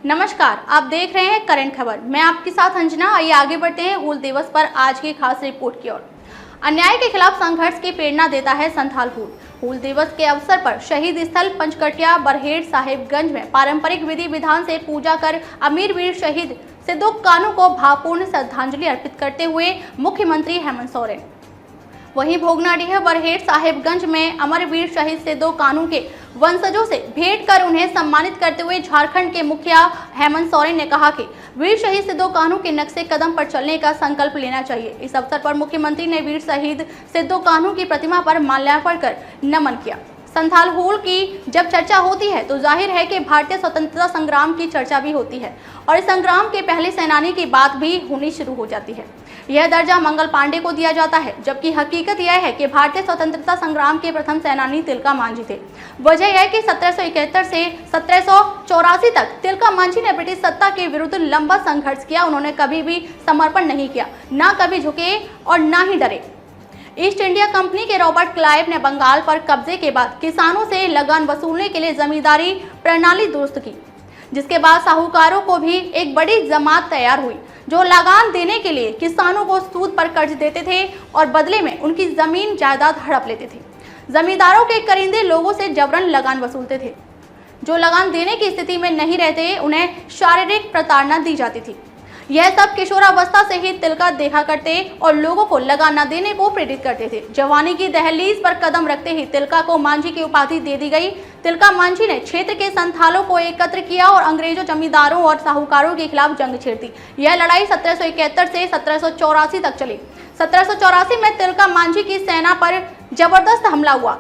नमस्कार, आप देख रहे हैं करंट खबर। मैं आपके साथ अंजना। आइए आगे बढ़ते हैं हूल दिवस पर आज की खास रिपोर्ट की ओर। अन्याय के खिलाफ संघर्ष की प्रेरणा देता है संथाल हूल। हूल दिवस के अवसर पर शहीद स्थल पंचकटिया बरहेड़ साहिबगंज में पारंपरिक विधि विधान से पूजा कर अमीर वीर शहीद सिद्धू कान्हू को भावपूर्ण श्रद्धांजलि अर्पित करते हुए मुख्यमंत्री हेमंत सोरेन। वहीं भोगनाडीह बरहेड़ साहिबगंज में अमरवीर शहीद सिद्धू कान्हू के वंशजों से भेंट कर उन्हें सम्मानित करते हुए झारखंड के मुखिया हेमंत सोरेन ने कहा कि वीर शहीद सिद्धू कान्हू के नक्शे कदम पर चलने का संकल्प लेना चाहिए। इस अवसर पर मुख्यमंत्री ने वीर शहीद सिद्धू कान्हू की प्रतिमा पर माल्यार्पण कर नमन किया। संथाल हूल की जब चर्चा होती है तो जाहिर है कि भारतीय स्वतंत्रता संग्राम की चर्चा भी होती है और इस संग्राम के पहले सेनानी की बात भी होनी शुरू हो जाती है। यह दर्जा मंगल पांडे को दिया जाता है, जबकि हकीकत यह है कि भारतीय स्वतंत्रता संग्राम के प्रथम सेनानी तिलका मांझी थे। वजह यह कि 1771 से 1784 तक तिलका मांझी ने ब्रिटिश सत्ता के विरुद्ध लंबा संघर्ष किया। उन्होंने कभी भी समर्पण नहीं किया, ना कभी झुके और ना ही डरे। ईस्ट इंडिया कंपनी के रॉबर्ट क्लाइव ने बंगाल पर कब्जे के बाद किसानों से लगान वसूलने के लिए जमींदारी प्रणाली दुरुस्त की, जिसके बाद साहूकारों को भी एक बड़ी जमात तैयार हुई जो लगान देने के लिए किसानों को सूद पर कर्ज देते थे और बदले में उनकी जमीन जायदाद हड़प लेते थे। जमींदारों के करिंदे लोगों से जबरन लगान वसूलते थे। जो लगान देने की स्थिति में नहीं रहते उन्हें शारीरिक प्रताड़ना दी जाती थी। यह सब किशोरावस्था से ही तिलका देखा करते और लोगों को लगान न देने को प्रेरित करते थे। जवानी की दहलीज पर कदम रखते ही तिलका को मांझी की उपाधि दे दी गई। तिलका मांझी ने क्षेत्र के संथालों को एकत्र किया और अंग्रेजों, जमींदारों और साहूकारों के खिलाफ जंग छेड़ दी। यह लड़ाई 1771 से 1784 तक चली। 1784 में तिलका मांझी की सेना पर जबरदस्त हमला हुआ।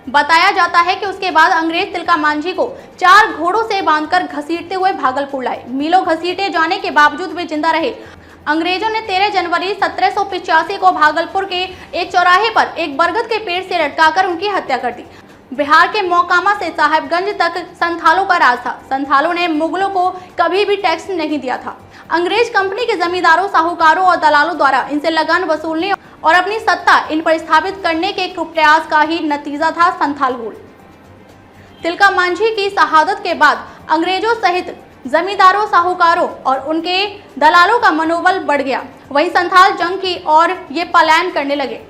बताया जाता है कि उसके बाद अंग्रेज तिलका मांझी को 4 घोड़ों से बांधकर घसीटते हुए भागलपुर लाए। मीलों घसीटे जाने के बावजूद वे जिंदा रहे। अंग्रेजों ने 13 जनवरी 1785 को भागलपुर के एक चौराहे पर एक बरगद के पेड़ से लटकाकर उनकी हत्या कर दी। बिहार के मोकामा से साहिबगंज तक संथालों का राज था। संथालों ने मुगलों को कभी भी टैक्स नहीं दिया था। अंग्रेज कंपनी के जमींदारों, साहूकारों और दलालों द्वारा इनसे लगान वसूलने और अपनी सत्ता इन पर स्थापित करने के कुप्रयास का ही नतीजा था संथाल हूल। तिलका मांझी की शहादत के बाद अंग्रेजों सहित जमींदारों, साहूकारों और उनके दलालों का मनोबल बढ़ गया। वहीं संथाल जंग की ओर ये पलायन करने लगे,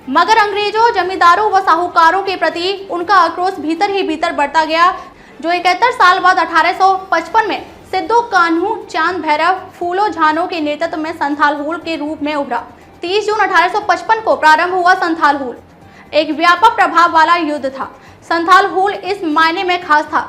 मगर अंग्रेजों, जमींदारों व साहूकारों के प्रति उनका आक्रोश भीतर ही भीतर बढ़ता गया, जो 71 साल बाद 1855 में सिद्धू कान्हू चांद भैरव फूलो झानो के नेतृत्व में संथाल हूल के रूप में उभरा। 30 जून 1855 को प्रारंभ हुआ संथाल हूल एक व्यापक प्रभाव वाला युद्ध था। संथाल हूल इस मायने में खास था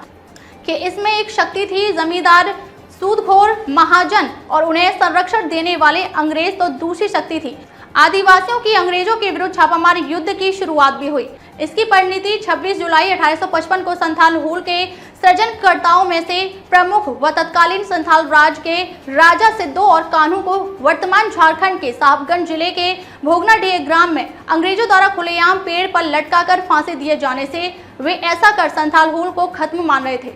कि इसमें एक शक्ति थी जमींदार, सूदखोर, महाजन और उन्हें संरक्षण देने वाले अंग्रेज तो दूसरी शक्ति थी आदिवासियों की। अंग्रेजों के विरुद्ध छापामार युद्ध की शुरुआत भी हुई। इसकी परिणति 26 जुलाई 1855 को संथाल हूल के सृजनकर्ताओं में से प्रमुख व तत्कालीन संथाल राज के राजा सिद्धू और कान्हू को वर्तमान झारखंड के साहिबगंज जिले के भोगनाडीह ग्राम में अंग्रेजों द्वारा खुलेआम पेड़ पर लटकाकर फांसी दिए जाने से वे ऐसा कर संथाल हूल को खत्म मान रहे थे।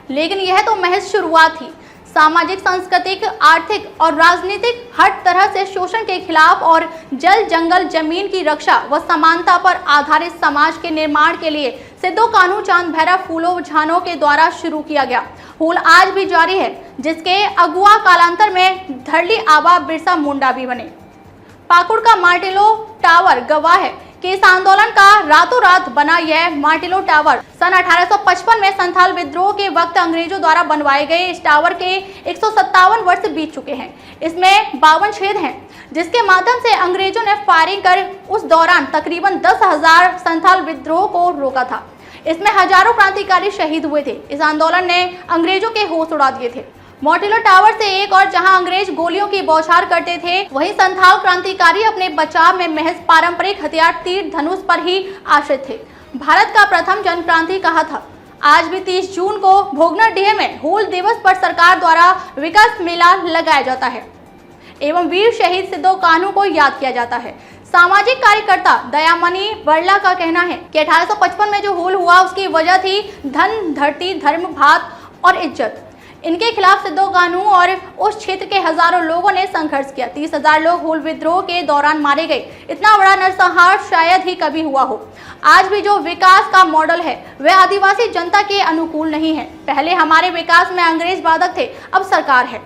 लेकिन यह तो महज शुरुआत थी। सामाजिक, सांस्कृतिक, आर्थिक और राजनीतिक हर तरह से शोषण के खिलाफ और जल, जंगल, जमीन की रक्षा व समानता पर आधारित समाज के निर्माण के लिए सिद्धू कान्हू चांद भैरव फूलो झानो के द्वारा शुरू किया गया हूल आज भी जारी है, जिसके अगुआ कालांतर में धरली आबा बिरसा मुंडा भी बने। पाकुड़ का मार्टेलो टावर गवाह है कि इस आंदोलन का रातों रात बना यह मार्टेलो टावर सन 1855 में संथाल विद्रोह के वक्त अंग्रेजों द्वारा बनवाए गए इस टावर के 157 वर्ष बीत चुके हैं। इसमें 52 छेद हैं, जिसके माध्यम से अंग्रेजों ने फायरिंग कर उस दौरान तकरीबन 10,000 संथाल विद्रोह को रोका था। इसमें हजारों क्रांतिकारी शहीद हुए थे। इस आंदोलन ने अंग्रेजों के होश उड़ा दिए थे। मार्टेलो टावर से एक और जहां अंग्रेज गोलियों की बौछार करते थे, वहीं संथाल क्रांतिकारी अपने बचाव में महज पारंपरिक हथियार तीर धनुष पर ही आश्रित थे। भारत का प्रथम जन क्रांति कहा था। आज भी 30 जून को भोगनाडीह में हूल दिवस पर सरकार द्वारा विकास मेला लगाया जाता है एवं वीर शहीद सिद्धू कान्हू को याद किया जाता है। सामाजिक कार्यकर्ता दयामणि वर्ला का कहना है कि 1855 में जो हूल हुआ उसकी वजह थी धन, धरती, धर्म, भात और इज्जत। इनके खिलाफ सिद्धू कान्हू और उस क्षेत्र के हजारों लोगों ने संघर्ष किया। 30,000 लोग हूल विद्रोह के दौरान मारे गए। इतना बड़ा नरसंहार शायद ही कभी हुआ हो। आज भी जो विकास का मॉडल है वह आदिवासी जनता के अनुकूल नहीं है। पहले हमारे विकास में अंग्रेज बाधक थे, अब सरकार है।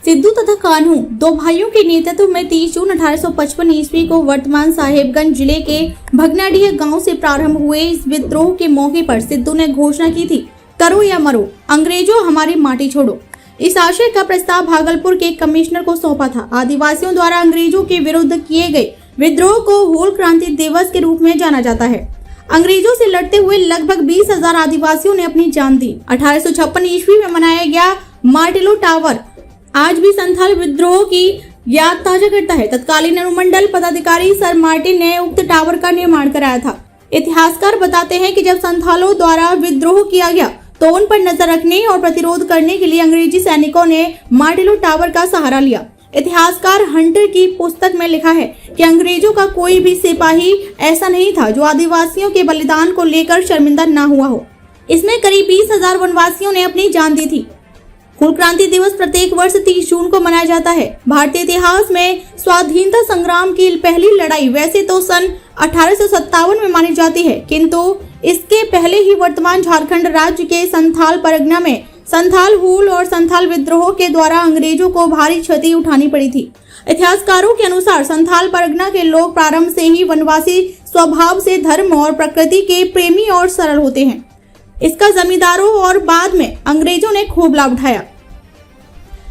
सिद्धू तथा कान्हू दो भाइयों के नेतृत्व में 30 जून 1855 ईस्वी को वर्तमान साहेबगंज जिले के भगनाडीह गांव से प्रारंभ हुए इस विद्रोह के मौके पर सिद्धू ने घोषणा की थी, करो या मरो, अंग्रेजों हमारी माटी छोड़ो। इस आशय का प्रस्ताव भागलपुर के कमिश्नर को सौंपा था। आदिवासियों द्वारा अंग्रेजों के विरुद्ध किए गए विद्रोह को हूल क्रांति दिवस के रूप में जाना जाता है। अंग्रेजों से लड़ते हुए लगभग 20,000 आदिवासियों ने अपनी जान दी। 1856 ईस्वी में मनाया गया मार्टेलो टावर आज भी संथाल विद्रोह की याद ताजा करता है। तत्कालीन अनुमंडल पदाधिकारी सर मार्टिन ने उक्त टावर का निर्माण कराया था। इतिहासकार बताते हैं कि जब संथालों द्वारा विद्रोह किया गया तो उन पर नजर रखने और प्रतिरोध करने के लिए अंग्रेजी सैनिकों ने मार्टेलो टावर का सहारा लिया। इतिहासकार हंटर की पुस्तक में लिखा है कि अंग्रेजों का कोई भी सिपाही ऐसा नहीं था जो आदिवासियों के बलिदान को लेकर शर्मिंदा न हुआ हो। इसमें करीब 20,000 वनवासियों ने अपनी जान दी थी। हूल क्रांति दिवस प्रत्येक वर्ष 30 जून को मनाया जाता है। भारतीय इतिहास में स्वाधीनता संग्राम की पहली लड़ाई वैसे तो सन 1857 में मानी जाती है, किंतु इसके पहले ही वर्तमान झारखंड राज्य के संथाल परगना में संथाल हूल और संथाल विद्रोह के द्वारा अंग्रेजों को भारी क्षति उठानी पड़ी थी। इतिहासकारों के अनुसार संथाल परगना के लोग प्रारंभ से ही वनवासी स्वभाव से धर्म और प्रकृति के प्रेमी और सरल होते हैं। इसका जमींदारों और बाद में अंग्रेजों ने खूब लाभ उठाया।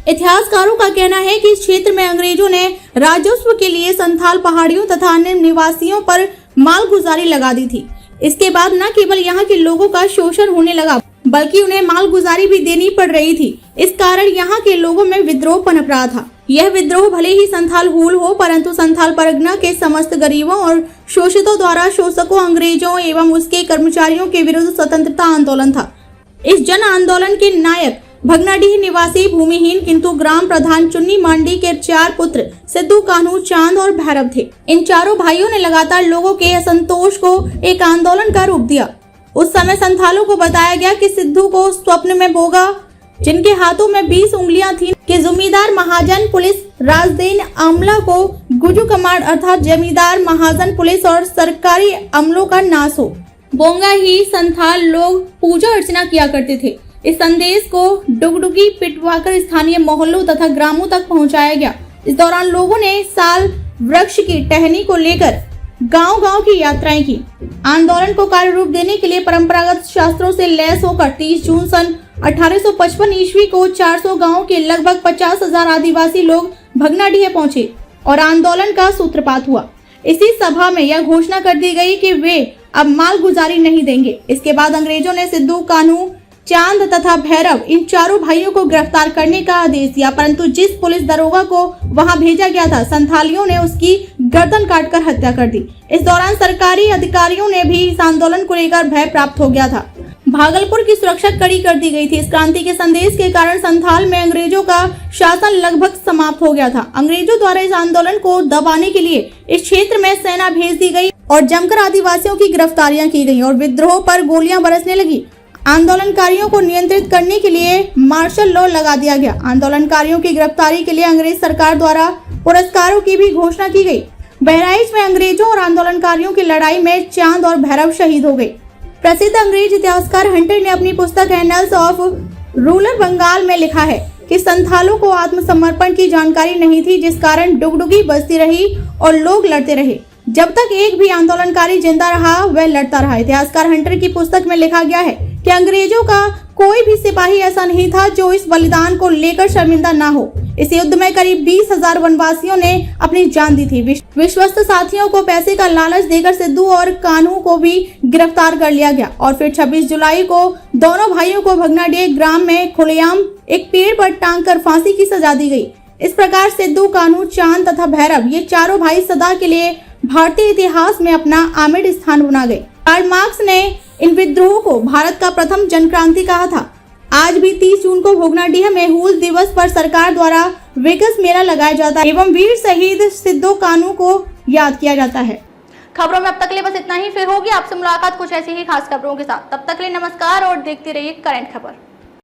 इतिहासकारों का कहना है कि इस क्षेत्र में अंग्रेजों ने राजस्व के लिए संथाल पहाड़ियों तथा अन्य निवासियों पर मालगुजारी लगा दी थी। इसके बाद न केवल यहाँ के लोगों का शोषण होने लगा बल्कि उन्हें मालगुजारी भी देनी पड़ रही थी। इस कारण यहाँ के लोगों में विद्रोह पनप रहा था। यह विद्रोह भले ही संथाल हूल हो, परंतु संथाल परगना के समस्त गरीबों और शोषितों द्वारा शोषकों, अंग्रेजों एवं उसके कर्मचारियों के विरुद्ध स्वतंत्रता आंदोलन था। इस जन आंदोलन के नायक भगनाडीह निवासी भूमिहीन किंतु ग्राम प्रधान चुन्नी मांडी के 4 पुत्र सिद्धू, कान्हू, चांद और भैरव थे। इन चारों भाइयों ने लगातार लोगों के असंतोष को एक आंदोलन का रूप दिया। उस समय संथालों को बताया गया कि सिद्धू को स्वप्न में बोगा, जिनके हाथों में 20 उंगलियां थीं, कि जमींदार महाजन पुलिस राजदेन अमला को गुजू कमांड अर्थात जमींदार महाजन पुलिस और सरकारी अमलों का नाश हो। बोंगा ही संथाल लोग पूजा अर्चना किया करते थे। इस संदेश को डुगडुगी पिटवाकर स्थानीय मोहल्लों तथा ग्रामों तक पहुंचाया गया। इस दौरान लोगों ने साल वृक्ष की टहनी को लेकर गांव-गांव की यात्राएं की। आंदोलन को कार्य रूप देने के लिए परंपरागत शास्त्रों से लैस होकर 30 जून सन 1855 ईस्वी को 400 गांवों के लगभग 50,000 आदिवासी लोग भगनाडीह पहुंचे और आंदोलन का सूत्रपात हुआ। इसी सभा में यह घोषणा कर दी गई कि वे अब मालगुजारी नहीं देंगे। इसके बाद अंग्रेजों ने सिद्धू, कान्हू, चांद तथा भैरव इन चारों भाइयों को गिरफ्तार करने का आदेश दिया, परंतु जिस पुलिस दरोगा को वहां भेजा गया था, संथालियों ने उसकी गर्दन काटकर हत्या कर दी। इस दौरान सरकारी अधिकारियों ने भी इस आंदोलन को लेकर भय प्राप्त हो गया था। भागलपुर की सुरक्षा कड़ी कर दी गई थी। इस क्रांति के संदेश के कारण संथाल में अंग्रेजों का शासन लगभग समाप्त हो गया था। अंग्रेजों द्वारा इस आंदोलन को दबाने के लिए इस क्षेत्र में सेना भेज दी गई और जमकर आदिवासियों की गिरफ्तारियां की गई और विद्रोह पर गोलियां बरसने लगी। आंदोलनकारियों को नियंत्रित करने के लिए मार्शल लॉ लगा दिया गया। आंदोलनकारियों की गिरफ्तारी के लिए अंग्रेज सरकार द्वारा पुरस्कारों की भी घोषणा की गई। बहराइच में अंग्रेजों और आंदोलनकारियों की लड़ाई में चांद और भैरव शहीद हो गए। प्रसिद्ध अंग्रेज इतिहासकार हंटर ने अपनी पुस्तक एनल्स ऑफ रूरल बंगाल में लिखा है कि संथालों को आत्मसमर्पण की जानकारी नहीं थी, जिस कारण डुगडुगी बजती रही और लोग लड़ते रहे। जब तक एक भी आंदोलनकारी जिंदा रहा वह लड़ता रहा। इतिहासकार हंटर की पुस्तक में लिखा गया है कि अंग्रेजों का कोई भी सिपाही ऐसा नहीं था जो इस बलिदान को लेकर शर्मिंदा ना हो। इस युद्ध में करीब 20,000 वनवासियों ने अपनी जान दी थी। विश्वस्त साथियों को पैसे का लालच देकर सिद्धू और कान्हू को भी गिरफ्तार कर लिया गया और फिर 26 जुलाई को दोनों भाइयों को भगनाडीह ग्राम में खुलेआम एक पेड़ पर टांग कर फांसी की सजा दी गई। इस प्रकार सिद्धू, कान्हू, चांद तथा भैरव ये चारों भाई सदा के लिए भारतीय इतिहास में अपना आमिर स्थान बना गए। कार्ल मार्क्स ने इन विद्रोह को भारत का प्रथम जनक्रांति कहा था। आज भी 30 जून को भगनाडीह में हूल दिवस पर सरकार द्वारा विकास मेला लगाया जाता है एवं वीर शहीद सिद्धू, कान्हू को याद किया जाता है। खबरों में अब तक के लिए बस इतना ही। फिर होगी आपसे मुलाकात कुछ ऐसी ही खास खबरों के साथ। तब तक के लिए नमस्कार और देखते रहिए करंट खबर।